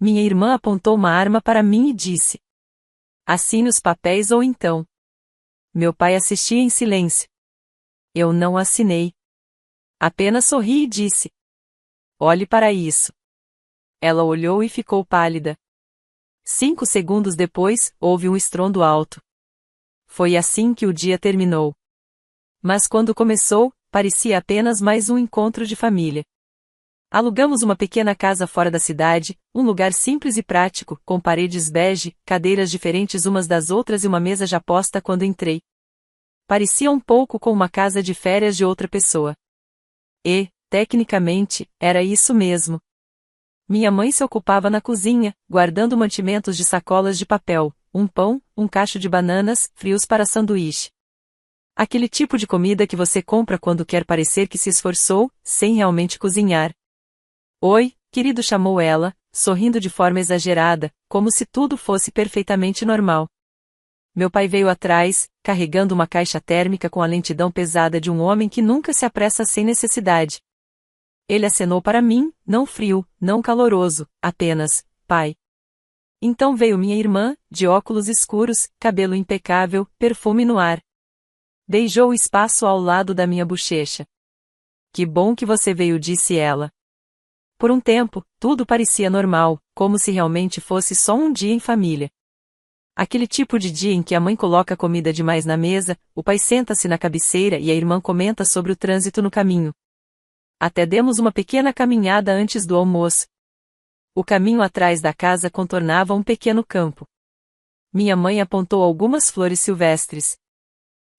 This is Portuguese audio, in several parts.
Minha irmã apontou uma arma para mim e disse: assine os papéis ou então. Meu pai assistia em silêncio. Eu não assinei. Apenas sorri e disse: olhe para isso. Ela olhou e ficou pálida. 5 segundos depois, houve um estrondo alto. Foi assim que o dia terminou. Mas quando começou, parecia apenas mais um encontro de família. Alugamos uma pequena casa fora da cidade, um lugar simples e prático, com paredes bege, cadeiras diferentes umas das outras e uma mesa já posta quando entrei. Parecia um pouco com uma casa de férias de outra pessoa. E, tecnicamente, era isso mesmo. Minha mãe se ocupava na cozinha, guardando mantimentos de sacolas de papel, um pão, um cacho de bananas, frios para sanduíche. Aquele tipo de comida que você compra quando quer parecer que se esforçou, sem realmente cozinhar. Oi, querido, chamou ela, sorrindo de forma exagerada, como se tudo fosse perfeitamente normal. Meu pai veio atrás, carregando uma caixa térmica com a lentidão pesada de um homem que nunca se apressa sem necessidade. Ele acenou para mim, não frio, não caloroso, apenas, pai. Então veio minha irmã, de óculos escuros, cabelo impecável, perfume no ar. Beijou o espaço ao lado da minha bochecha. Que bom que você veio, disse ela. Por um tempo, tudo parecia normal, como se realmente fosse só um dia em família. Aquele tipo de dia em que a mãe coloca comida demais na mesa, o pai senta-se na cabeceira e a irmã comenta sobre o trânsito no caminho. Até demos uma pequena caminhada antes do almoço. O caminho atrás da casa contornava um pequeno campo. Minha mãe apontou algumas flores silvestres.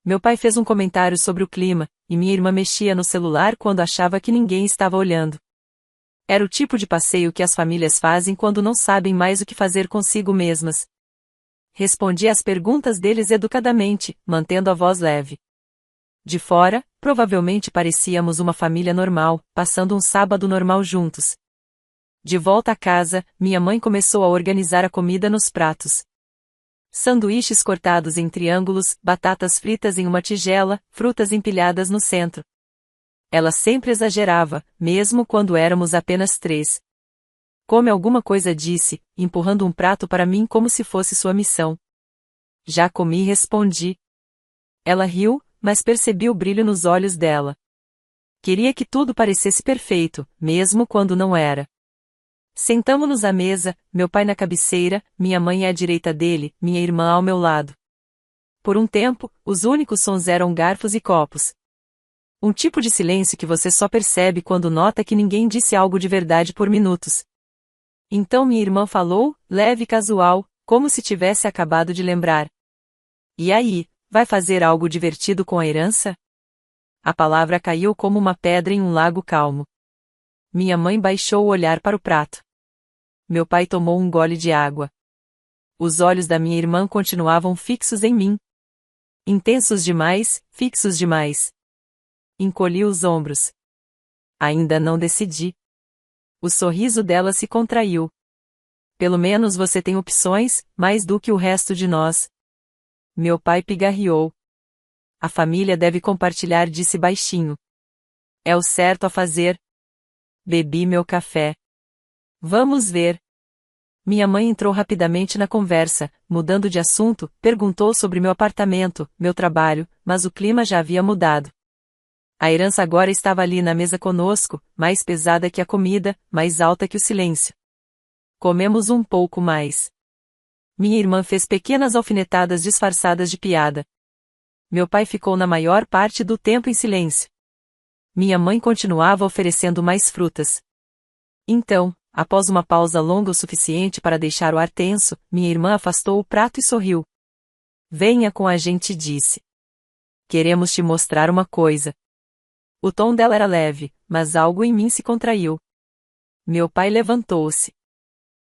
Meu pai fez um comentário sobre o clima, e minha irmã mexia no celular quando achava que ninguém estava olhando. Era o tipo de passeio que as famílias fazem quando não sabem mais o que fazer consigo mesmas. Respondi às perguntas deles educadamente, mantendo a voz leve. De fora, provavelmente parecíamos uma família normal, passando um sábado normal juntos. De volta a casa, minha mãe começou a organizar a comida nos pratos. Sanduíches cortados em triângulos, batatas fritas em uma tigela, frutas empilhadas no centro. Ela sempre exagerava, mesmo quando éramos apenas 3. Come alguma coisa, disse, empurrando um prato para mim como se fosse sua missão. Já comi, respondi. Ela riu, mas percebi o brilho nos olhos dela. Queria que tudo parecesse perfeito, mesmo quando não era. Sentamo-nos à mesa, meu pai na cabeceira, minha mãe à direita dele, minha irmã ao meu lado. Por um tempo, os únicos sons eram garfos e copos. Um tipo de silêncio que você só percebe quando nota que ninguém disse algo de verdade por minutos. Então minha irmã falou, leve e casual, como se tivesse acabado de lembrar. E aí, vai fazer algo divertido com a herança? A palavra caiu como uma pedra em um lago calmo. Minha mãe baixou o olhar para o prato. Meu pai tomou um gole de água. Os olhos da minha irmã continuavam fixos em mim. Intensos demais, fixos demais. Encolhi os ombros. Ainda não decidi. O sorriso dela se contraiu. Pelo menos você tem opções, mais do que o resto de nós. Meu pai pigarreou. A família deve compartilhar, disse baixinho. É o certo a fazer. Bebi meu café. Vamos ver. Minha mãe entrou rapidamente na conversa, mudando de assunto, perguntou sobre meu apartamento, meu trabalho, mas o clima já havia mudado. A herança agora estava ali na mesa conosco, mais pesada que a comida, mais alta que o silêncio. Comemos um pouco mais. Minha irmã fez pequenas alfinetadas disfarçadas de piada. Meu pai ficou na maior parte do tempo em silêncio. Minha mãe continuava oferecendo mais frutas. Então, após uma pausa longa o suficiente para deixar o ar tenso, minha irmã afastou o prato e sorriu. Venha com a gente, disse. Queremos te mostrar uma coisa. O tom dela era leve, mas algo em mim se contraiu. Meu pai levantou-se.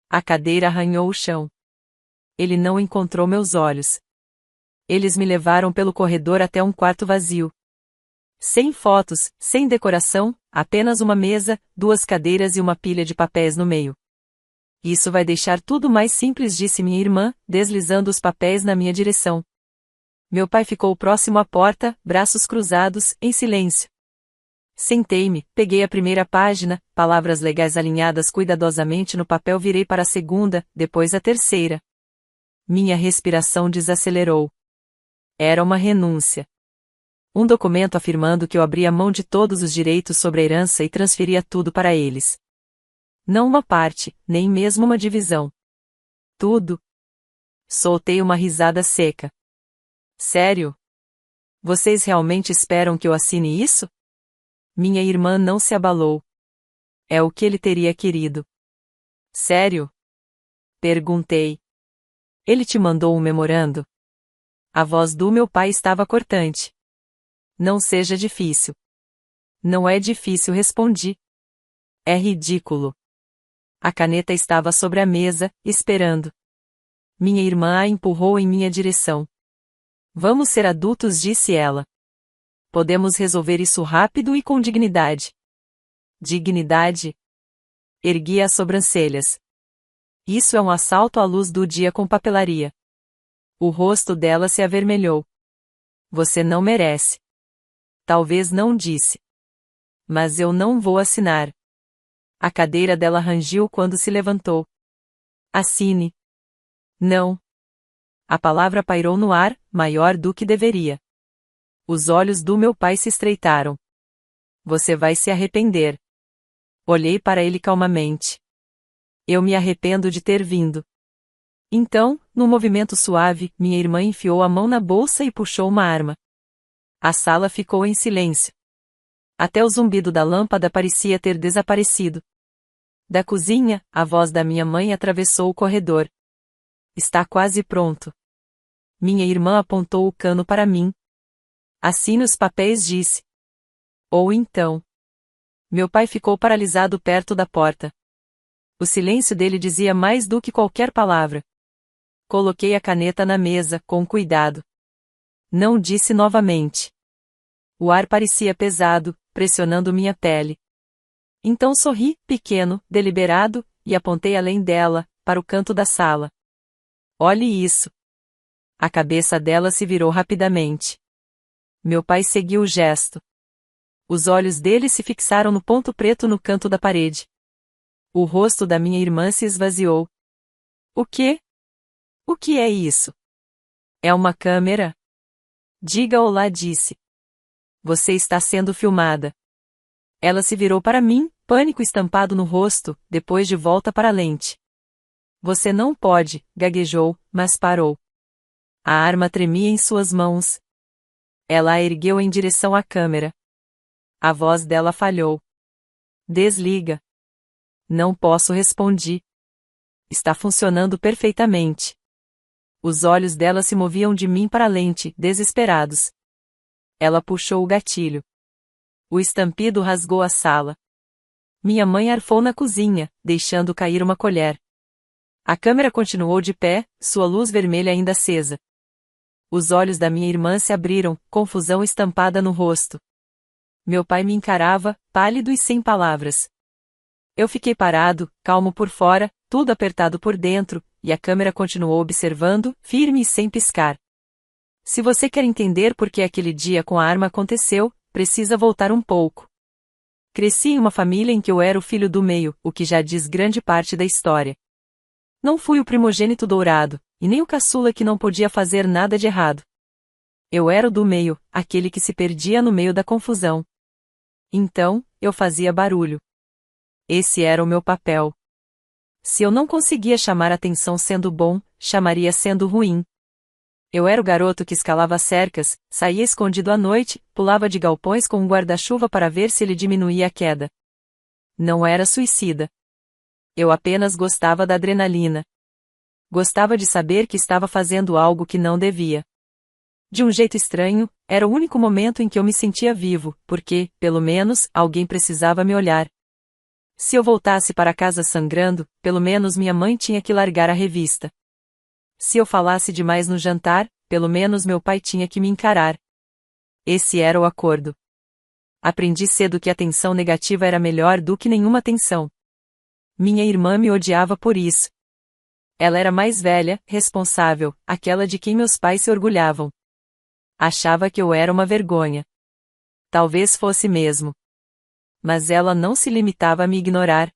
A cadeira arranhou o chão. Ele não encontrou meus olhos. Eles me levaram pelo corredor até um quarto vazio. Sem fotos, sem decoração, apenas uma mesa, 2 cadeiras e uma pilha de papéis no meio. Isso vai deixar tudo mais simples, disse minha irmã, deslizando os papéis na minha direção. Meu pai ficou próximo à porta, braços cruzados, em silêncio. Sentei-me, peguei a primeira página, palavras legais alinhadas cuidadosamente no papel, virei para a segunda, depois a terceira. Minha respiração desacelerou. Era uma renúncia. Um documento afirmando que eu abria mão de todos os direitos sobre a herança e transferia tudo para eles. Não uma parte, nem mesmo uma divisão. Tudo. Soltei uma risada seca. Sério? Vocês realmente esperam que eu assine isso? Minha irmã não se abalou. É o que ele teria querido. Sério? Perguntei. Ele te mandou um memorando? A voz do meu pai estava cortante. Não seja difícil. Não é difícil, respondi. É ridículo. A caneta estava sobre a mesa, esperando. Minha irmã a empurrou em minha direção. Vamos ser adultos, disse ela. Podemos resolver isso rápido e com dignidade. Dignidade? Ergui as sobrancelhas. Isso é um assalto à luz do dia com papelaria. O rosto dela se avermelhou. Você não merece. Talvez não, disse. Mas eu não vou assinar. A cadeira dela rangiu quando se levantou. Assine. Não. A palavra pairou no ar, maior do que deveria. Os olhos do meu pai se estreitaram. Você vai se arrepender. Olhei para ele calmamente. Eu me arrependo de ter vindo. Então, num movimento suave, minha irmã enfiou a mão na bolsa e puxou uma arma. A sala ficou em silêncio. Até o zumbido da lâmpada parecia ter desaparecido. Da cozinha, a voz da minha mãe atravessou o corredor. Está quase pronto. Minha irmã apontou o cano para mim. Assine os papéis, disse. Ou então. Meu pai ficou paralisado perto da porta. O silêncio dele dizia mais do que qualquer palavra. Coloquei a caneta na mesa, com cuidado. Não disse novamente. O ar parecia pesado, pressionando minha pele. Então sorri, pequeno, deliberado, e apontei além dela, para o canto da sala. Olhe isso. A cabeça dela se virou rapidamente. Meu pai seguiu o gesto. Os olhos dele se fixaram no ponto preto no canto da parede. O rosto da minha irmã se esvaziou. O quê? O que é isso? É uma câmera? Diga olá, disse. Você está sendo filmada. Ela se virou para mim, pânico estampado no rosto, depois de volta para a lente. Você não pode, gaguejou, mas parou. A arma tremia em suas mãos. Ela a ergueu em direção à câmera. A voz dela falhou. Desliga. Não posso, respondi. Está funcionando perfeitamente. Os olhos dela se moviam de mim para a lente, desesperados. Ela puxou o gatilho. O estampido rasgou a sala. Minha mãe arfou na cozinha, deixando cair uma colher. A câmera continuou de pé, sua luz vermelha ainda acesa. Os olhos da minha irmã se abriram, confusão estampada no rosto. Meu pai me encarava, pálido e sem palavras. Eu fiquei parado, calmo por fora, tudo apertado por dentro, e a câmera continuou observando, firme e sem piscar. Se você quer entender por que aquele dia com a arma aconteceu, precisa voltar um pouco. Cresci em uma família em que eu era o filho do meio, o que já diz grande parte da história. Não fui o primogênito dourado, e nem o caçula que não podia fazer nada de errado. Eu era o do meio, aquele que se perdia no meio da confusão. Então, eu fazia barulho. Esse era o meu papel. Se eu não conseguia chamar atenção sendo bom, chamaria sendo ruim. Eu era o garoto que escalava cercas, saía escondido à noite, pulava de galpões com um guarda-chuva para ver se ele diminuía a queda. Não era suicida. Eu apenas gostava da adrenalina. Gostava de saber que estava fazendo algo que não devia. De um jeito estranho, era o único momento em que eu me sentia vivo, porque, pelo menos, alguém precisava me olhar. Se eu voltasse para casa sangrando, pelo menos minha mãe tinha que largar a revista. Se eu falasse demais no jantar, pelo menos meu pai tinha que me encarar. Esse era o acordo. Aprendi cedo que a atenção negativa era melhor do que nenhuma atenção. Minha irmã me odiava por isso. Ela era mais velha, responsável, aquela de quem meus pais se orgulhavam. Achava que eu era uma vergonha. Talvez fosse mesmo. Mas ela não se limitava a me ignorar.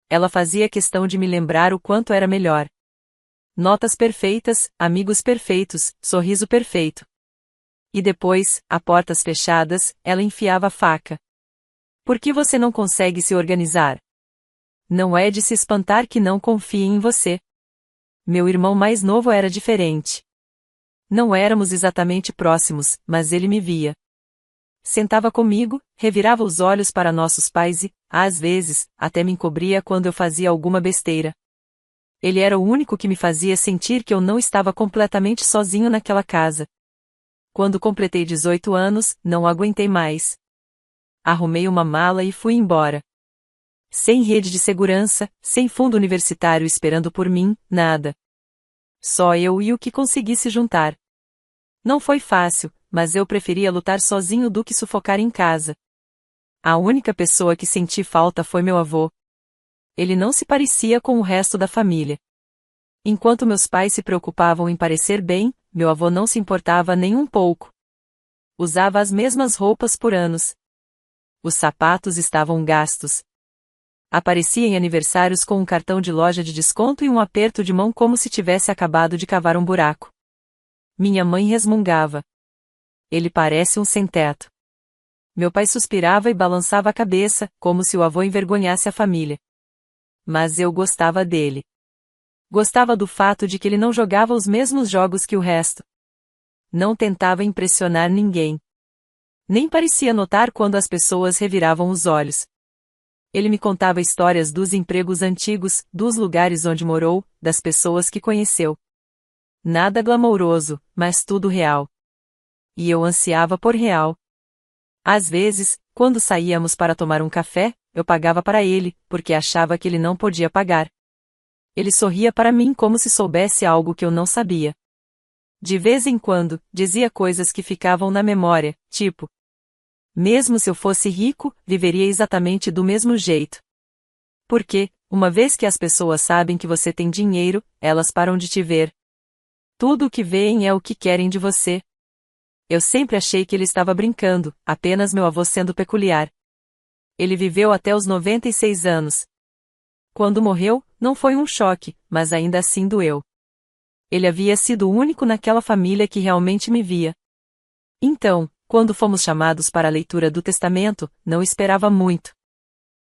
Ela fazia questão de me lembrar o quanto era melhor. Notas perfeitas, amigos perfeitos, sorriso perfeito. E depois, a portas fechadas, ela enfiava a faca. Por que você não consegue se organizar? Não é de se espantar que não confie em você. Meu irmão mais novo era diferente. Não éramos exatamente próximos, mas ele me via. Sentava comigo, revirava os olhos para nossos pais e, às vezes, até me encobria quando eu fazia alguma besteira. Ele era o único que me fazia sentir que eu não estava completamente sozinho naquela casa. Quando completei 18 anos, não aguentei mais. Arrumei uma mala e fui embora. Sem rede de segurança, sem fundo universitário esperando por mim, nada. Só eu e o que consegui se juntar. Não foi fácil, mas eu preferia lutar sozinho do que sufocar em casa. A única pessoa que senti falta foi meu avô. Ele não se parecia com o resto da família. Enquanto meus pais se preocupavam em parecer bem, meu avô não se importava nem um pouco. Usava as mesmas roupas por anos. Os sapatos estavam gastos. Aparecia em aniversários com um cartão de loja de desconto e um aperto de mão como se tivesse acabado de cavar um buraco. Minha mãe resmungava. Ele parece um sem-teto. Meu pai suspirava e balançava a cabeça, como se o avô envergonhasse a família. Mas eu gostava dele. Gostava do fato de que ele não jogava os mesmos jogos que o resto. Não tentava impressionar ninguém. Nem parecia notar quando as pessoas reviravam os olhos. Ele me contava histórias dos empregos antigos, dos lugares onde morou, das pessoas que conheceu. Nada glamouroso, mas tudo real. E eu ansiava por real. Às vezes, quando saíamos para tomar um café, eu pagava para ele, porque achava que ele não podia pagar. Ele sorria para mim como se soubesse algo que eu não sabia. De vez em quando, dizia coisas que ficavam na memória, tipo: mesmo se eu fosse rico, viveria exatamente do mesmo jeito. Porque, uma vez que as pessoas sabem que você tem dinheiro, elas param de te ver. Tudo o que veem é o que querem de você. Eu sempre achei que ele estava brincando, apenas meu avô sendo peculiar. Ele viveu até os 96 anos. Quando morreu, não foi um choque, mas ainda assim doeu. Ele havia sido o único naquela família que realmente me via. Então, quando fomos chamados para a leitura do testamento, não esperava muito.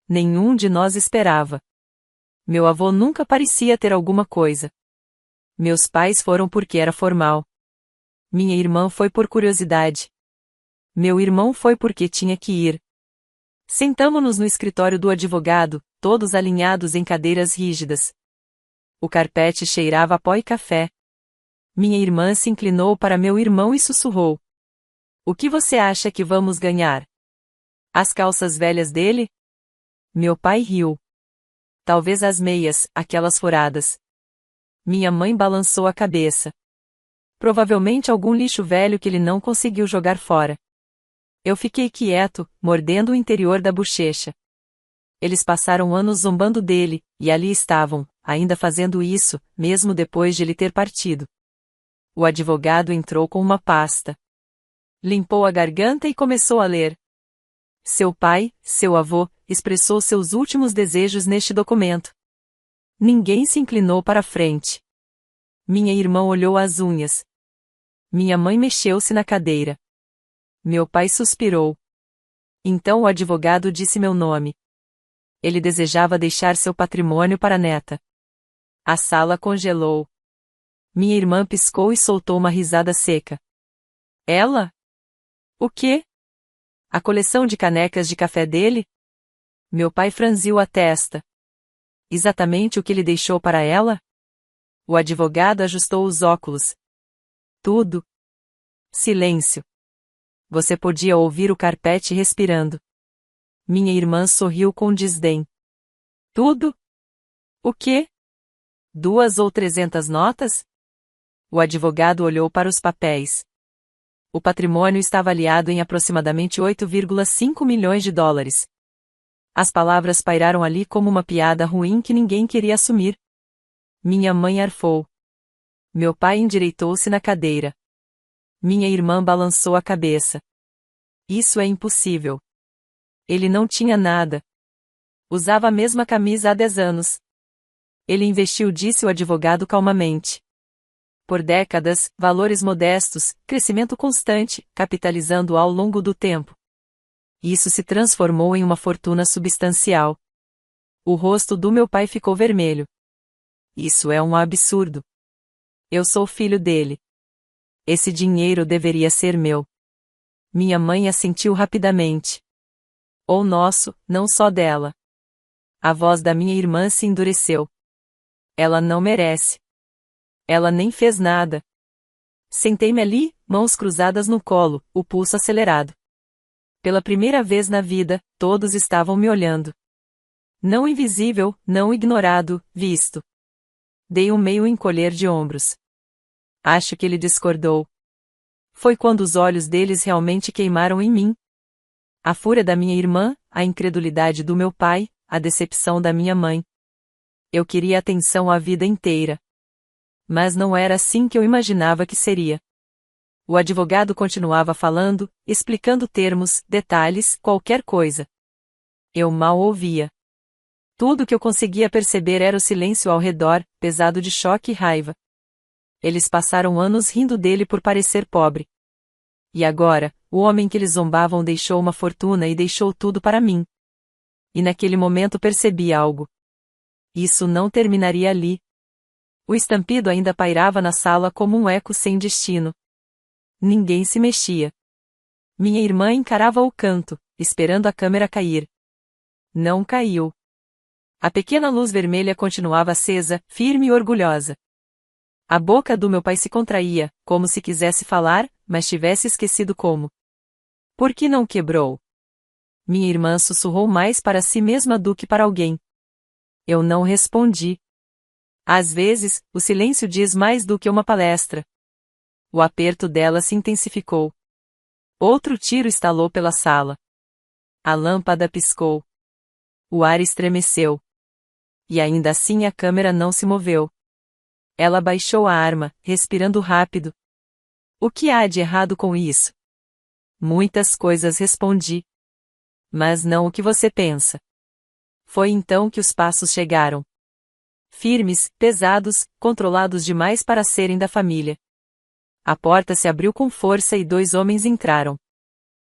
Nenhum de nós esperava. Meu avô nunca parecia ter alguma coisa. Meus pais foram porque era formal. Minha irmã foi por curiosidade. Meu irmão foi porque tinha que ir. Sentamo-nos no escritório do advogado, todos alinhados em cadeiras rígidas. O carpete cheirava a pó e café. Minha irmã se inclinou para meu irmão e sussurrou: o que você acha que vamos ganhar? As calças velhas dele? Meu pai riu. Talvez as meias, aquelas furadas. Minha mãe balançou a cabeça. Provavelmente algum lixo velho que ele não conseguiu jogar fora. Eu fiquei quieto, mordendo o interior da bochecha. Eles passaram anos zombando dele, e ali estavam, ainda fazendo isso, mesmo depois de ele ter partido. O advogado entrou com uma pasta. Limpou a garganta e começou a ler. Seu pai, seu avô, expressou seus últimos desejos neste documento. Ninguém se inclinou para a frente. Minha irmã olhou as unhas. Minha mãe mexeu-se na cadeira. Meu pai suspirou. Então o advogado disse meu nome. Ele desejava deixar seu patrimônio para a neta. A sala congelou. Minha irmã piscou e soltou uma risada seca. Ela? O quê? A coleção de canecas de café dele? Meu pai franziu a testa. Exatamente o que ele deixou para ela? O advogado ajustou os óculos. Tudo. Silêncio. Você podia ouvir o carpete respirando. Minha irmã sorriu com desdém. Tudo? O quê? 200 ou 300 notas? O advogado olhou para os papéis. O patrimônio está avaliado em aproximadamente 8,5 milhões de dólares. As palavras pairaram ali como uma piada ruim que ninguém queria assumir. Minha mãe arfou. Meu pai endireitou-se na cadeira. Minha irmã balançou a cabeça. Isso é impossível. Ele não tinha nada. Usava a mesma camisa há 10 anos. Ele investiu, disse o advogado calmamente. Por décadas, valores modestos, crescimento constante, capitalizando ao longo do tempo. Isso se transformou em uma fortuna substancial. O rosto do meu pai ficou vermelho. Isso é um absurdo. Eu sou filho dele. Esse dinheiro deveria ser meu. Minha mãe assentiu rapidamente. Ou nosso, não só dela. A voz da minha irmã se endureceu. Ela não merece. Ela nem fez nada. Sentei-me ali, mãos cruzadas no colo, o pulso acelerado. Pela primeira vez na vida, todos estavam me olhando. Não invisível, não ignorado, visto. Dei um meio encolher de ombros. Acho que ele discordou. Foi quando os olhos deles realmente queimaram em mim. A fúria da minha irmã, a incredulidade do meu pai, a decepção da minha mãe. Eu queria atenção a vida inteira. Mas não era assim que eu imaginava que seria. O advogado continuava falando, explicando termos, detalhes, qualquer coisa. Eu mal ouvia. Tudo que eu conseguia perceber era o silêncio ao redor, pesado de choque e raiva. Eles passaram anos rindo dele por parecer pobre. E agora, o homem que eles zombavam deixou uma fortuna e deixou tudo para mim. E naquele momento percebi algo. Isso não terminaria ali. O estampido ainda pairava na sala como um eco sem destino. Ninguém se mexia. Minha irmã encarava o canto, esperando a câmera cair. Não caiu. A pequena luz vermelha continuava acesa, firme e orgulhosa. A boca do meu pai se contraía, como se quisesse falar, mas tivesse esquecido como. Por que não quebrou? Minha irmã sussurrou mais para si mesma do que para alguém. Eu não respondi. Às vezes, o silêncio diz mais do que uma palestra. O aperto dela se intensificou. Outro tiro estalou pela sala. A lâmpada piscou. O ar estremeceu. E ainda assim a câmera não se moveu. Ela baixou a arma, respirando rápido. O que há de errado com isso? Muitas coisas, respondi. Mas não o que você pensa. Foi então que os passos chegaram. Firmes, pesados, controlados demais para serem da família. A porta se abriu com força e 2 homens entraram.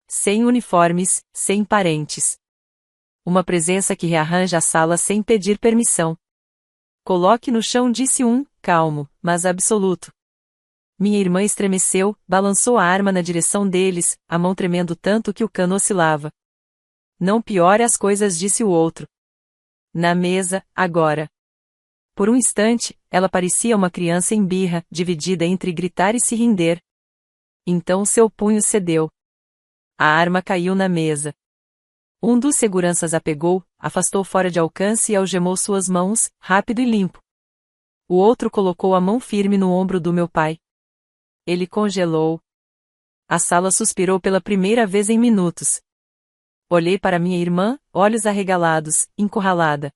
Sem uniformes, sem parentes. Uma presença que rearranja a sala sem pedir permissão. Coloque no chão, disse um, calmo, mas absoluto. Minha irmã estremeceu, balançou a arma na direção deles, a mão tremendo tanto que o cano oscilava. Não piore as coisas, disse o outro. Na mesa, agora. Por um instante, ela parecia uma criança em birra, dividida entre gritar e se render. Então seu punho cedeu. A arma caiu na mesa. Um dos seguranças a pegou, afastou fora de alcance e algemou suas mãos, rápido e limpo. O outro colocou a mão firme no ombro do meu pai. Ele congelou. A sala suspirou pela primeira vez em minutos. Olhei para minha irmã, olhos arregalados, encurralada.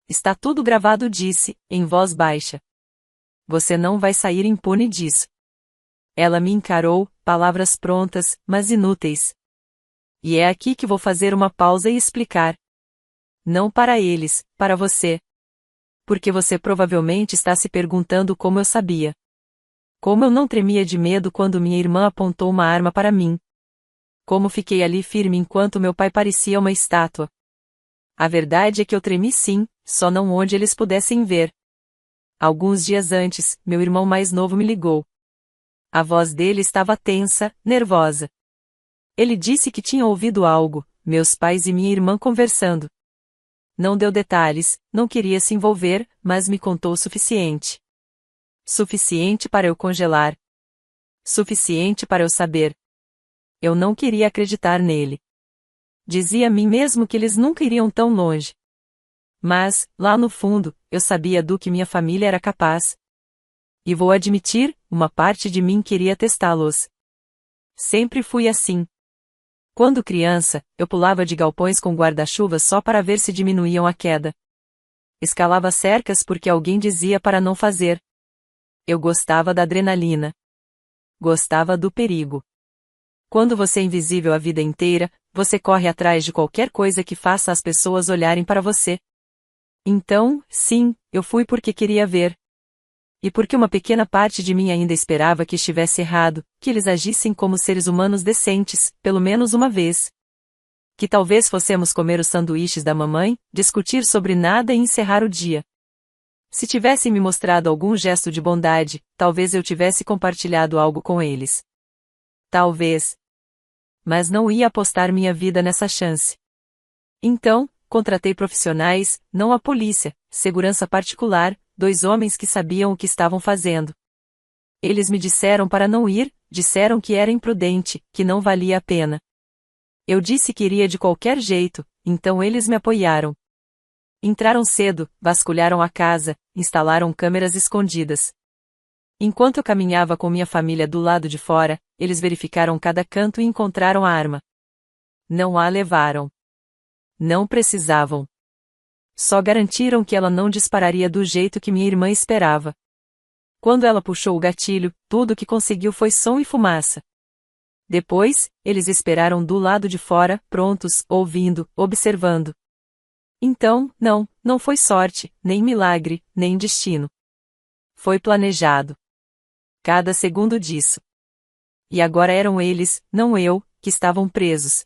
Está tudo gravado, disse, em voz baixa. Você não vai sair impune disso. Ela me encarou, palavras prontas, mas inúteis. E é aqui que vou fazer uma pausa e explicar. Não para eles, para você. Porque você provavelmente está se perguntando como eu sabia. Como eu não tremia de medo quando minha irmã apontou uma arma para mim. Como fiquei ali firme enquanto meu pai parecia uma estátua. A verdade é que eu tremi sim, só não onde eles pudessem ver. Alguns dias antes, meu irmão mais novo me ligou. A voz dele estava tensa, nervosa. Ele disse que tinha ouvido algo, meus pais e minha irmã conversando. Não deu detalhes, não queria se envolver, mas me contou o suficiente. Suficiente para eu congelar. Suficiente para eu saber. Eu não queria acreditar nele. Dizia a mim mesmo que eles nunca iriam tão longe. Mas, lá no fundo, eu sabia do que minha família era capaz. E vou admitir, uma parte de mim queria testá-los. Sempre fui assim. Quando criança, eu pulava de galpões com guarda-chuva só para ver se diminuíam a queda. Escalava cercas porque alguém dizia para não fazer. Eu gostava da adrenalina. Gostava do perigo. Quando você é invisível a vida inteira, você corre atrás de qualquer coisa que faça as pessoas olharem para você. Então, sim, eu fui porque queria ver. E porque uma pequena parte de mim ainda esperava que estivesse errado, que eles agissem como seres humanos decentes, pelo menos uma vez. Que talvez fossemos comer os sanduíches da mamãe, discutir sobre nada e encerrar o dia. Se tivessem me mostrado algum gesto de bondade, talvez eu tivesse compartilhado algo com eles. Talvez. Mas não ia apostar minha vida nessa chance. Então, contratei profissionais, não a polícia, segurança particular, 2 homens que sabiam o que estavam fazendo. Eles me disseram para não ir, disseram que era imprudente, que não valia a pena. Eu disse que iria de qualquer jeito, então eles me apoiaram. Entraram cedo, vasculharam a casa, instalaram câmeras escondidas. Enquanto eu caminhava com minha família do lado de fora, eles verificaram cada canto e encontraram a arma. Não a levaram. Não precisavam. Só garantiram que ela não dispararia do jeito que minha irmã esperava. Quando ela puxou o gatilho, tudo o que conseguiu foi som e fumaça. Depois, eles esperaram do lado de fora, prontos, ouvindo, observando. Então, não foi sorte, nem milagre, nem destino. Foi planejado. Cada segundo disso. E agora eram eles, não eu, que estavam presos.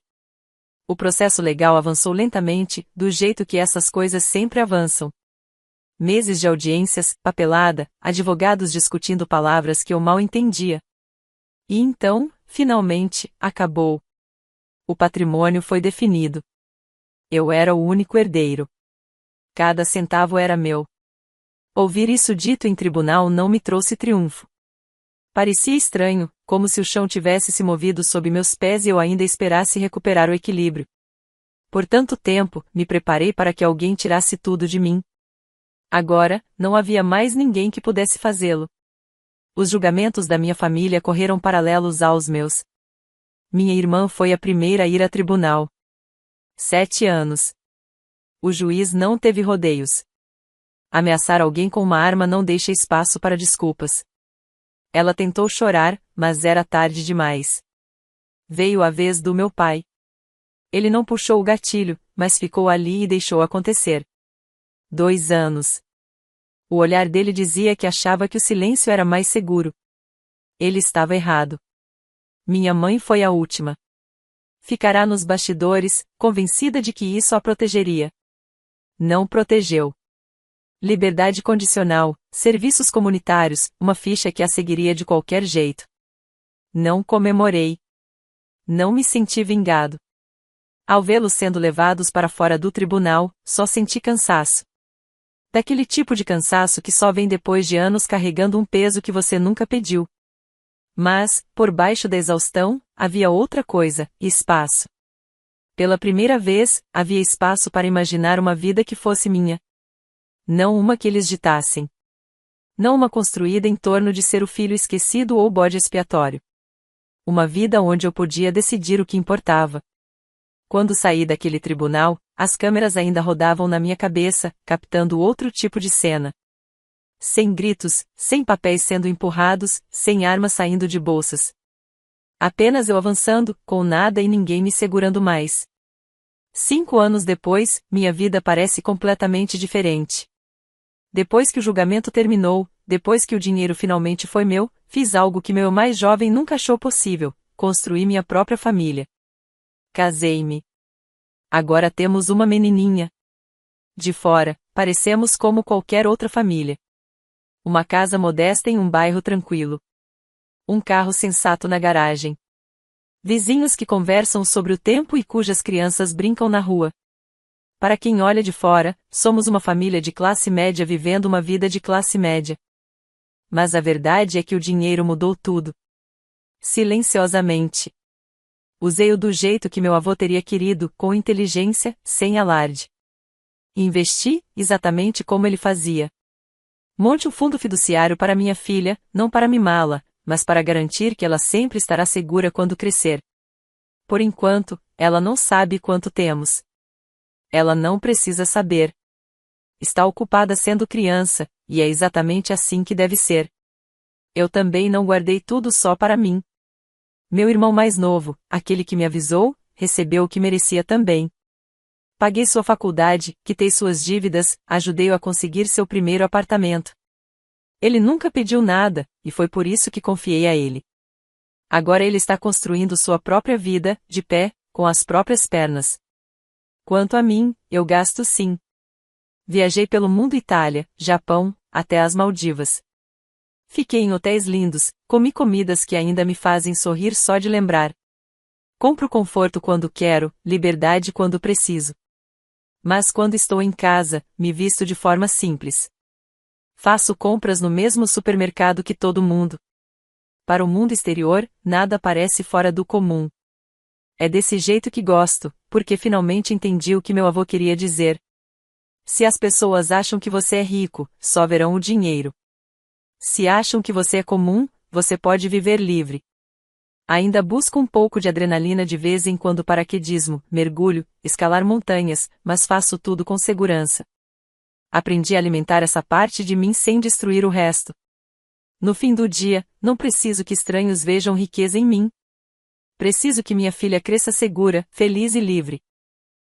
O processo legal avançou lentamente, do jeito que essas coisas sempre avançam. Meses de audiências, papelada, advogados discutindo palavras que eu mal entendia. E então, finalmente, acabou. O patrimônio foi definido. Eu era o único herdeiro. Cada centavo era meu. Ouvir isso dito em tribunal não me trouxe triunfo. Parecia estranho, como se o chão tivesse se movido sob meus pés e eu ainda esperasse recuperar o equilíbrio. Por tanto tempo, me preparei para que alguém tirasse tudo de mim. Agora, não havia mais ninguém que pudesse fazê-lo. Os julgamentos da minha família correram paralelos aos meus. Minha irmã foi a primeira a ir a tribunal. 7 anos. O juiz não teve rodeios. Ameaçar alguém com uma arma não deixa espaço para desculpas. Ela tentou chorar, mas era tarde demais. Veio a vez do meu pai. Ele não puxou o gatilho, mas ficou ali e deixou acontecer. 2 anos. O olhar dele dizia que achava que o silêncio era mais seguro. Ele estava errado. Minha mãe foi a última. Ficará nos bastidores, convencida de que isso a protegeria. Não protegeu. Liberdade condicional, serviços comunitários, uma ficha que a seguiria de qualquer jeito. Não comemorei. Não me senti vingado. Ao vê-los sendo levados para fora do tribunal, só senti cansaço. Daquele tipo de cansaço que só vem depois de anos carregando um peso que você nunca pediu. Mas, por baixo da exaustão, havia outra coisa, espaço. Pela primeira vez, havia espaço para imaginar uma vida que fosse minha. Não uma que eles ditassem. Não uma construída em torno de ser o filho esquecido ou bode expiatório. Uma vida onde eu podia decidir o que importava. Quando saí daquele tribunal, as câmeras ainda rodavam na minha cabeça, captando outro tipo de cena. Sem gritos, sem papéis sendo empurrados, sem armas saindo de bolsas. Apenas eu avançando, com nada e ninguém me segurando mais. 5 anos depois, minha vida parece completamente diferente. Depois que o julgamento terminou, depois que o dinheiro finalmente foi meu, fiz algo que meu mais jovem nunca achou possível: construí minha própria família. Casei-me. Agora temos uma menininha. De fora, parecemos como qualquer outra família. Uma casa modesta em um bairro tranquilo. Um carro sensato na garagem. Vizinhos que conversam sobre o tempo e cujas crianças brincam na rua. Para quem olha de fora, somos uma família de classe média vivendo uma vida de classe média. Mas a verdade é que o dinheiro mudou tudo. Silenciosamente. Usei-o do jeito que meu avô teria querido, com inteligência, sem alarde. Investi, exatamente como ele fazia. Monte um fundo fiduciário para minha filha, não para mimá-la, mas para garantir que ela sempre estará segura quando crescer. Por enquanto, ela não sabe quanto temos. Ela não precisa saber. Está ocupada sendo criança, e é exatamente assim que deve ser. Eu também não guardei tudo só para mim. Meu irmão mais novo, aquele que me avisou, recebeu o que merecia também. Paguei sua faculdade, quitei suas dívidas, ajudei-o a conseguir seu primeiro apartamento. Ele nunca pediu nada, e foi por isso que confiei a ele. Agora ele está construindo sua própria vida, de pé, com as próprias pernas. Quanto a mim, eu gasto sim. Viajei pelo mundo, Itália, Japão, até as Maldivas. Fiquei em hotéis lindos, comi comidas que ainda me fazem sorrir só de lembrar. Compro conforto quando quero, liberdade quando preciso. Mas quando estou em casa, me visto de forma simples. Faço compras no mesmo supermercado que todo mundo. Para o mundo exterior, nada parece fora do comum. É desse jeito que gosto, porque finalmente entendi o que meu avô queria dizer. Se as pessoas acham que você é rico, só verão o dinheiro. Se acham que você é comum, você pode viver livre. Ainda busco um pouco de adrenalina de vez em quando, paraquedismo, mergulho, escalar montanhas, mas faço tudo com segurança. Aprendi a alimentar essa parte de mim sem destruir o resto. No fim do dia, não preciso que estranhos vejam riqueza em mim. Preciso que minha filha cresça segura, feliz e livre.